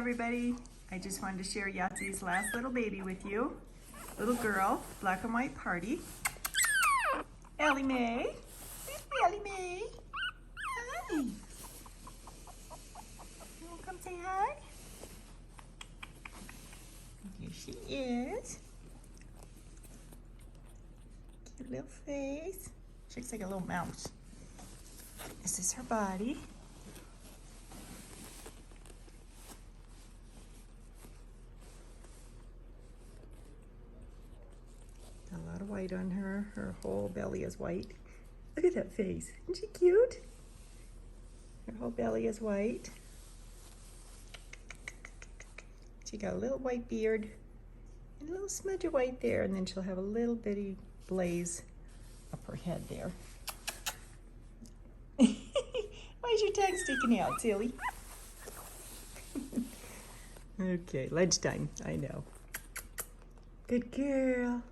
everybody. I just wanted to share Yahtzee's last little baby with you. Little girl, black and white party. Ellie Mae. Ellie Mae. Hi. You want to come say hi? Here she is. Cute little face. She looks like a little mouse. This is her body. A lot of white on her. Her whole belly is white. Look at that face. Isn't she cute? Her whole belly is white. She got a little white beard and a little smudge of white there, and then she'll have a little bitty blaze up her head there. Why is your tongue sticking out, silly? Okay, lunchtime. I know. Good girl.